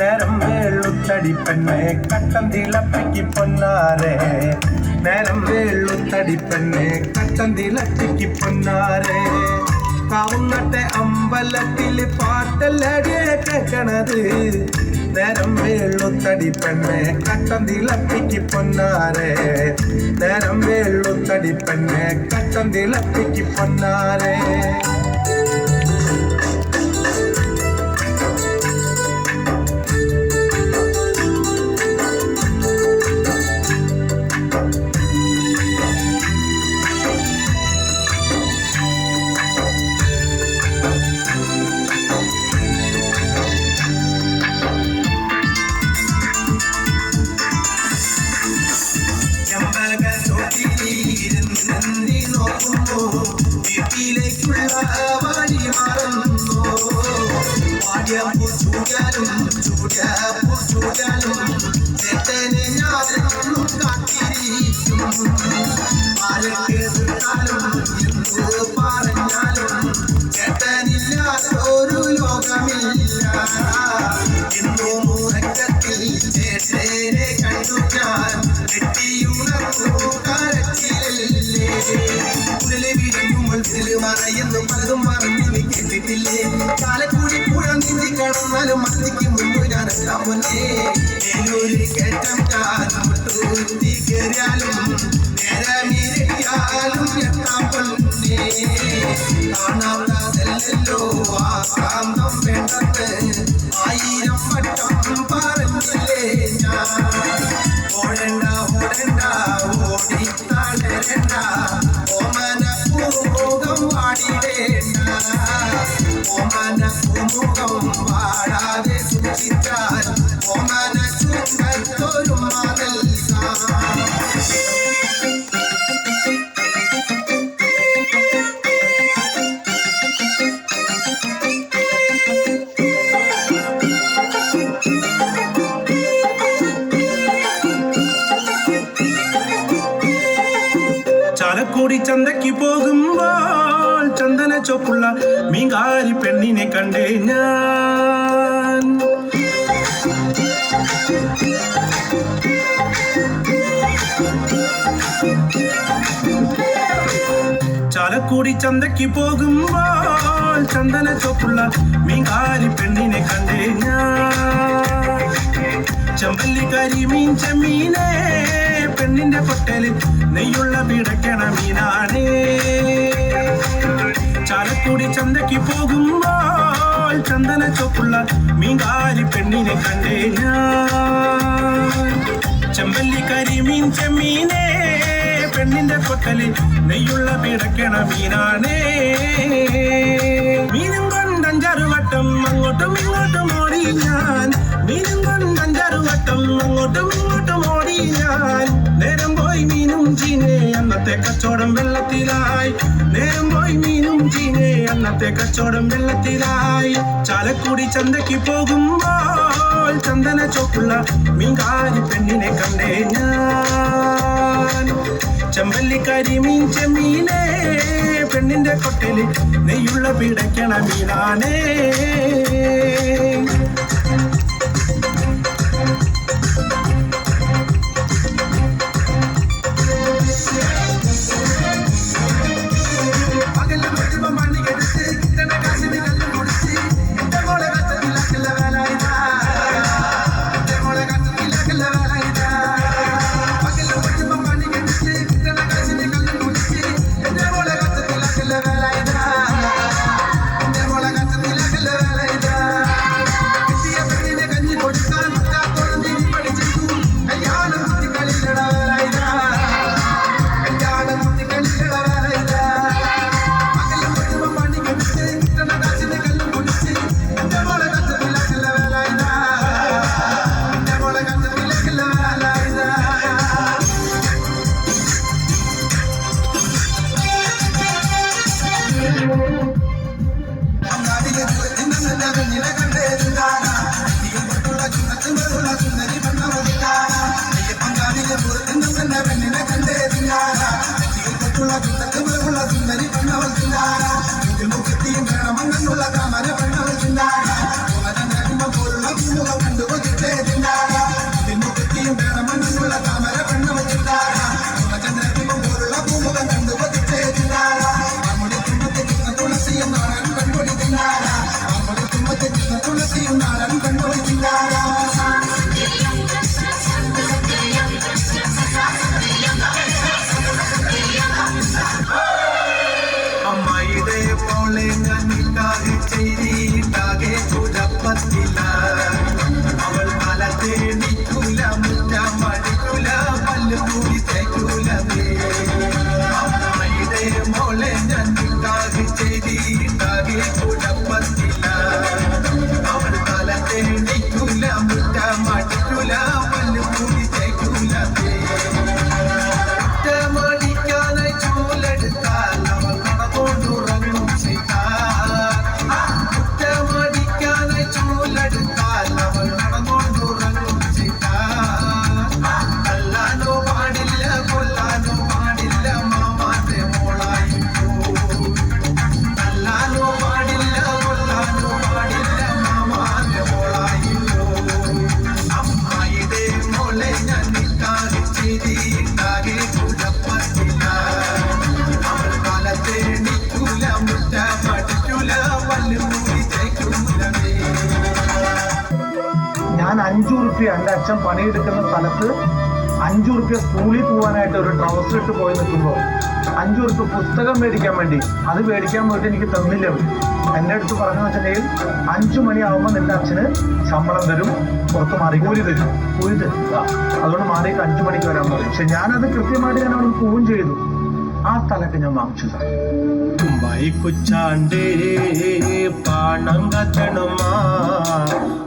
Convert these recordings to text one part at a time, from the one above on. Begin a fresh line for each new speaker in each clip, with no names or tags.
നേരം വേളുത്തടി പെണ്ണെ കട്ടം തിളപ്പിക്ക് പൊന്നാരെ നേരം വേളുത്തടി പെണ്ണെ കട്ടം തിളപ്പിക്ക് പൊന്നാരെ കാവുന്നട്ടെ അമ്പലത്തില് പാട്ടല്ലടിയെ കേൾക്കണത് നേരം വേളുത്തടി പെണ്ണെ കട്ടം തിളപ്പിക്ക് പൊന്നാരെ നേരം വേളുത്തടി പെണ്ണെ കട്ടം തിളപ്പിക്ക് പൊന്നാരെ ഒരു ലോകമില്ല എന്തോ മുറക്കത്തിൽ ചേട്ടനെ കണ്ടു ഞാൻ വെട്ടിയുണർന്നു കരച്ചിലല്ലേ ഉടലെ വിടങ്ങുമ്പോൾ മറയെന്നും പലതും പറഞ്ഞു കേട്ടിട്ടില്ലേ കാലക്കൂടി പുഴ നീന്തി കടന്നാലും മത്തിക്ക് മുമ്പ് ഞാനെത്താൻ പൊന്നേ ഏലൂരിൽ കയറ്റം ചാർത്തി കയറിയാലും നേരമിരയാലും എത്താൻ പൊന്നേ കാണാത്തതല്ലോ ആ കാന്തം വേണ്ടത് 1000 വട്ടം പറഞ്ഞില്ലേ ഞാൻ ഓടണ്ട ഓടണ്ട ഓടിത്തളരണ്ട ഓമന പൂമുഖം വാടിടേണ്ട ഓമന പൂമുഖം വാടാതെ സൂക്ഷിച്ചാൽ ഓമന ചുണ്ടത്തൊരു മകൾ ചാലക്കുടി ചന്തയ്ക്ക് പോകുമ്പോൾ ചന്ദന ചോപ്പുള്ള മീങ്കാരി പെണ്ണിനെ കണ്ടേ ഞാൻ ചാലക്കുടി ചന്തയ്ക്ക് പോകുമ്പോൾ ചന്ദന ചോപ്പുള്ള മീങ്കാരി പെണ്ണിനെ കണ്ടേ ഞാൻ ചെമ്പല്ലിക്കാരി മീൻ ചെമ്മീനെ പെണ്ണിന്റെ പൊട്ടലിൽ നെയ്യുള്ള പിടയ്ക്കണ മീനാണേ ചാലക്കുടി ചന്തയ്ക്ക് പോകുമ്പോൾ ചന്ദന ചോപ്പുള്ള മീൻകാരി പെണ്ണിനെ കണ്ടേ ഞാൻ ചെമ്പല്ലിക്കാരി മീൻ ചെമ്മീനെ പെണ്ണിന്റെ പൊട്ടലിൽ നെയ്യുള്ള പിടയ്ക്കണ മീനാണേ മീനും കൊണ്ട് 5-6 വട്ടം അങ്ങോട്ടും ഇങ്ങോട്ടും ഓടി ഞാൻ മീനും കൊണ്ട് 5-6 വട്ടം അങ്ങോട്ടും ഇങ്ങോട്ടും ഓടി ഞാൻ നേരം പോയി മീനും ചീനെ അന്നത്തെ കച്ചവടം വെള്ളത്തിലായി നേരം പോയി മീനും ചീനെ അന്നത്തെ കച്ചവടം വെള്ളത്തിലായി ചാലക്കുടി ചന്തയ്ക്ക് പോകുമ്പോൾ ചന്ദന ചോപ്പുള്ള മീൻകാരി പെണ്ണിനെ കണ്ടേ ഞാൻ ചെമ്പല്ലിക്കാരി മീൻ ചെമ്മീനെ പെണ്ണിന്റെ കൊട്ടലിൽ നെയ്യുള്ള പിടയ്ക്കണ മീനാണേ Kandungan പല്ല് കൂടി തേക്കൂലേ അമ്മയുടെ മോളെ ഞാൻ ഉണ്ടാകി ചെയ്തിട്ടാകെ കുഴപ്പത്തില്ല അവൾ തലത്തെ നിൽക്കൂല മുട്ട മടിക്കൂല പല്ല് കൂടി തേക്കൂലേ മടിക്കാനായി ചൂലെടുത്താൽ അവൾ നടകൊണ്ടുറങ്ങും മടിക്കാനായി ചൂലെടുത്താൽ അവൾ നടകൊണ്ടുറങ്ങും തല്ലാനോ പാടില്ല കൊല്ലാനോ പാടില്ല മാമാന്റെ മോളായി തല്ലാനോ പാടില്ല കൊല്ലാനോ പാടില്ല മാമാന്റെ മോളായി അമ്മായിയുടെ മോളെ ഞാൻ നിൽക്കാതെ ചെയ്തിട്ടാകെ കുഴപ്പത്തില്ല അവൾ കാലത്തെ നിൽക്കൂല മുട്ട പഠിക്കൂല പല്ല് മൂടി തേക്കൂലേ
ഞാൻ 5 റുപ്യ എൻ്റെ അച്ഛൻ പണിയെടുക്കുന്ന സ്ഥലത്ത് 5 റുപ്യ സ്കൂളിൽ പോകാനായിട്ട് ഒരു ട്രൗസർ ഇട്ട് പോയി നിൽക്കുമ്പോൾ 5 റുപ്യ പുസ്തകം മേടിക്കാൻ വേണ്ടി അത് മേടിക്കാൻ പോയിട്ട് എനിക്ക് തന്നില്ല അവർ എൻ്റെ അടുത്ത് പറഞ്ഞു വെച്ചിട്ടുണ്ടെങ്കിൽ 5 മണിയാവുമ്പോൾ നിന്റെ അച്ഛന് ശമ്പളം തരും പുറത്ത് മാറി കൂലി തരും അതുകൊണ്ട് മാറിയിട്ട് 5 മണിക്ക് വരാൻ പറയും പക്ഷെ ഞാനത് കൃത്യമായിട്ട് ഞാൻ അവിടെ പോവുകയും ചെയ്തു ആ സ്ഥലമൊക്കെ ഞാൻ വാങ്ങിച്ചതാണ്
വൈക്കുച്ചാണ്ടേ പാണം കത്തണമാ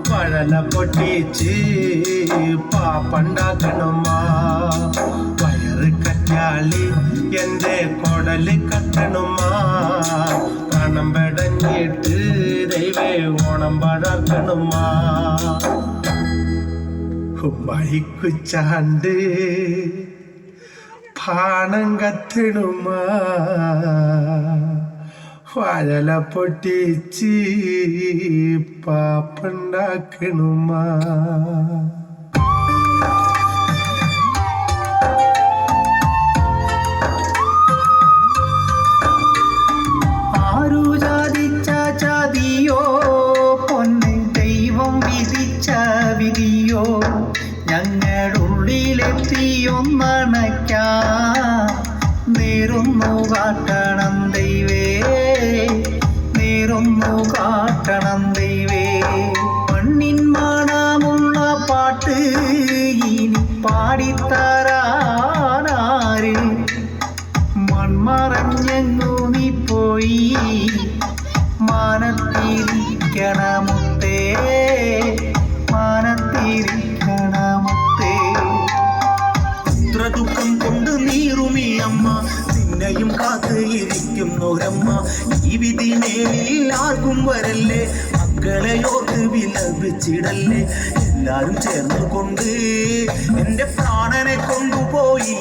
പഴല പൊട്ടിച്ച് പാപ്പണ്ടാക്കണമാ വയറ് കറ്റാളി എന്റെ കൊടല് കത്തണമാ പണം പെടഞ്ഞിട്ട് ദൈവേ ഓണം പഴക്കണമാ വൈക്കുച്ചാണ്ട് പാണം കത്തണുമാ വഴല പൊട്ടിച്ച് പാപ്പണ്ടാക്കണുമാ
ആരു ചാദിച്ച ചതിയോ പൊന്ന് ദൈവം വിധിച്ച വിധിയോ ഞങ്ങളുള്ളിലെത്തിയൊന്നണയ്ക്കാം നേരൊന്നു കാട്ടണം ദൈവേ നേരൊന്നു കാട്ടണം ദൈവേ മണ്ണിൻ മണമുള്ള പാട്ട് ഇനി പാടിത്തരാനാര് മൺമറഞ്ഞെങ്ങു നീ പോയി മാനത്തിരിക്കണമുത്തേ മാനത്തിരിക്കണമുത്തേ
ദുഃഖം കൊണ്ട് നീറുമീ അമ്മ നിന്നെയും കാത്ത് ഇരിക്കുന്നൊരമ്മ ഈ വിധി മേലിൽ ആർക്കും വരല്ലേ മക്കളെ ഓർത്ത് വിലപിച്ചിടല്ലേ എല്ലാരും ചേർന്നുകൊണ്ട് എന്റെ പ്രാണനെ കൊണ്ടുപോയി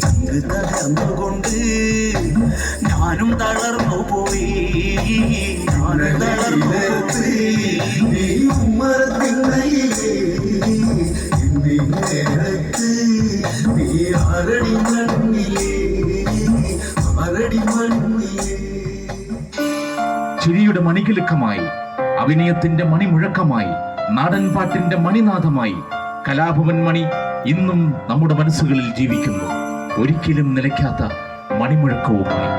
ചങ്ക് തകർന്നുകൊണ്ട് ഞാനും തളർന്നു പോയി ഞാനും തളർന്നു
ചിരിയുടെ മണികിലുക്കമായി അഭിനയത്തിന്റെ മണിമുഴക്കമായി നാടൻപാട്ടിന്റെ മണിനാഥമായി കലാഭവൻ മണി ഇന്നും നമ്മുടെ മനസ്സുകളിൽ ജീവിക്കുന്നു ഒരിക്കലും നിലയ്ക്കാത്ത മണിമുഴക്കവുമായി.